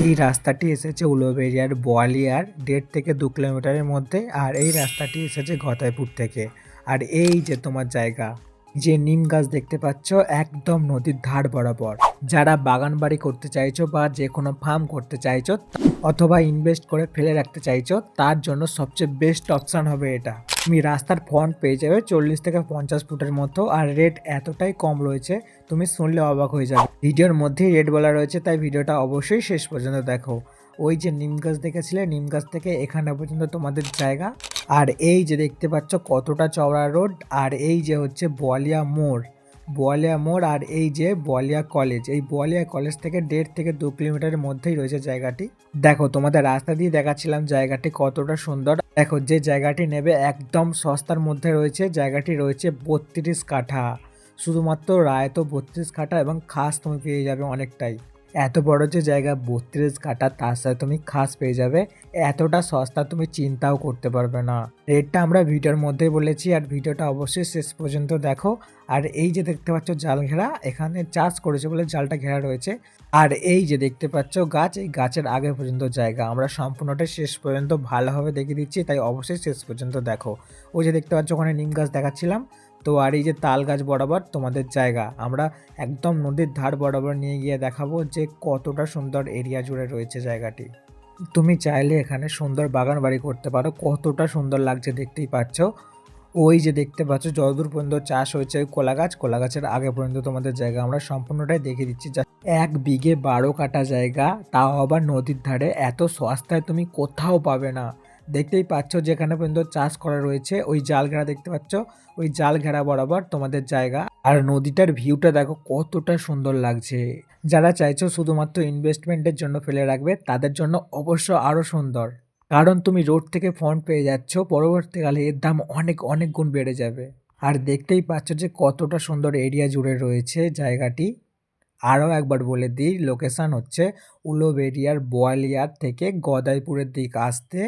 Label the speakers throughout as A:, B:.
A: এই রাস্তাটি এসেছে উলুবেড়িয়ার বোয়ালিয়ার 1.5 থেকে 2 কিলোমিটারের মধ্যে। আর এই রাস্তাটি এসেছে ঘতাইপুর থেকে। আর এই যে তোমার জায়গা, যে নিম গাছ দেখতে পাচ্ছ একদম নদীর ধার বরাবর। যারা বাগান বাড়ি করতে চাইছো বা যে কোনো ফার্ম করতে চাইছো অথবা ইনভেস্ট করে ফেলে রাখতে চাইছো, তার জন্য সবচেয়ে বেস্ট অপশন হবে এটা। তুমি রাস্তার ফ্রন্ট পেয়ে যাবে 40 থেকে 50 ফুটের মতো। আর রেট এতটাই কম রয়েছে, তুমি শুনলে অবাক হয়ে যাবে। ভিডিওর মধ্যেই রেট বলা রয়েছে, তাই ভিডিওটা অবশ্যই শেষ পর্যন্ত দেখো। ওই যে নিম গাছ দেখেছিলে, নিম গাছ থেকে এখানে পর্যন্ত তোমাদের জায়গা। আর এই যে দেখতে পাচ্ছ কতটা চওড়া রোড। আর এই যে হচ্ছে বোয়ালিয়া মোড়, বোয়ালিয়া মোড়। আর এই যে বোয়ালিয়া কলেজ, এই বোয়ালিয়া কলেজ থেকে 1.5 থেকে 2 কিলোমিটারের মধ্যেই রয়েছে জায়গাটি। দেখো তোমাদের রাস্তা দিয়ে দেখাচ্ছিলাম জায়গাটি কতটা সুন্দর। দেখো যে জায়গাটি নেবে একদম সস্তার মধ্যে রয়েছে। জায়গাটি রয়েছে 32 কাঠা, শুধুমাত্র রায় তো 32 কাঠা এবং খাস তুমি পেয়ে যাবে অনেকটাই। এত বড় যে জায়গা 32 কাঠা, তার সাথে তুমি খাস পেয়ে যাবে। এতটা সস্তা তুমি চিন্তাও করতে পারবে না। রেটটা আমরা ভিডিওর মধ্যেই বলেছি, আর ভিডিওটা অবশ্যই শেষ পর্যন্ত দেখো। আর এই যে দেখতে পাচ্ছ জাল ঘেরা, এখানে চাষ করেছে বলে জালটা ঘেরা রয়েছে। আর এই যে দেখতে পাচ্ছ গাছ, এই গাছের আগে পর্যন্ত জায়গা। আমরা সম্পূর্ণটা শেষ পর্যন্ত ভালোভাবে দেখিয়ে দিচ্ছি, তাই অবশ্যই শেষ পর্যন্ত দেখো। ওই যে দেখতে পাচ্ছ ওখানে নিম গাছ দেখাচ্ছিলাম তো। আর এই যে তাল গাছ বরাবর তোমাদের জায়গা, আমরা একদম নদীর ধার বরাবর নিয়ে গিয়ে দেখাবো যে কতটা সুন্দর এরিয়া জুড়ে রয়েছে জায়গাটি। তুমি চাইলে এখানে সুন্দর বাগান বাড়ি করতে পারো। কতটা সুন্দর লাগছে দেখতেই পাচ্ছ। ওই যে দেখতে পাচ্ছ যতদূর পর্যন্ত চাষ হয়েছে ওই কলা গাছ, কলা গাছের আগে পর্যন্ত তোমাদের জায়গা। আমরা সম্পূর্ণটাই দেখিয়ে দিচ্ছি। 1 বিঘে 12 কাঠা জায়গা, তাও আবার নদীর ধারে। এত সস্তায় তুমি কোথাও পাবে না। দেখতেই পাচ্ছ যেখানে পর্যন্ত চাষ করা রয়েছে, ওই জাল ঘেরা দেখতে পাচ্ছ, ওই জাল ঘেরা বরাবর তোমাদের জায়গা। আর নদীটার ভিউটা দেখো কতটা সুন্দর লাগছে। যারা চাইছো শুধুমাত্র ইনভেস্টমেন্টের জন্য ফেলে রাখবে, তাদের জন্য অবশ্য আরো সুন্দর। কারণ তুমি রোড থেকে ফন্ড পেয়ে যাচ্ছ, পরবর্তীকালে এর দাম অনেক অনেক গুণ বেড়ে যাবে। আর দেখতেই পাচ্ছ যে কতটা সুন্দর এরিয়া জুড়ে রয়েছে জায়গাটি। আরও একবার বলে দিই, লোকেশান হচ্ছে উলুবেড়িয়ার বোয়ালিয়ার থেকে গদাইপুরের দিক আসতে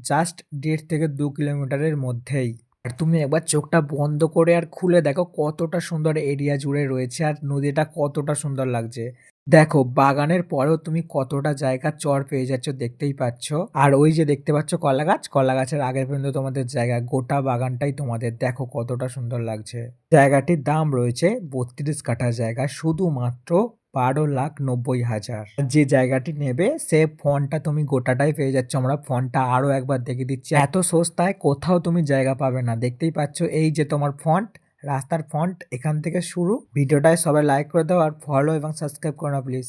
A: জাস্ট 1.5 থেকে 2 কিলোমিটারের মধ্যেই। আর তুমি একবার চোখটা বন্ধ করে আর খুলে দেখো কতটা সুন্দর এরিয়া জুড়ে রয়েছে আর নদীটা কতটা সুন্দর লাগছে। দেখো বাগানের পরেও তুমি কতটা জায়গা চর পেয়ে যাচ্ছ দেখতেই পাচ্ছ। আর ওই যে দেখতে পাচ্ছ কলা গাছ, কলা গাছের আগের পর্যন্ত তোমাদের জায়গা, গোটা বাগানটাই তোমাদের। দেখো কতটা সুন্দর লাগছে। জায়গাটির দাম রয়েছে 32 কাঠা জায়গা, শুধুমাত্র 12,90,000। যে জায়গাটি নেবে সে ফোনটা তুমি গোটাটাই পেয়ে যাচ্ছ। আমরা ফোনটা আরো একবার দেখে দিচ্ছি, এত সস্তায় কোথাও তুমি জায়গা পাবে না। দেখতেই পাচ্ছ এই যে তোমার ফন্ট, রাস্তার ফন্ট এখান থেকে শুরু। ভিডিওটায় সবাই লাইক করে দাও আর ফলো এবং সাবস্ক্রাইব করো না প্লিজ।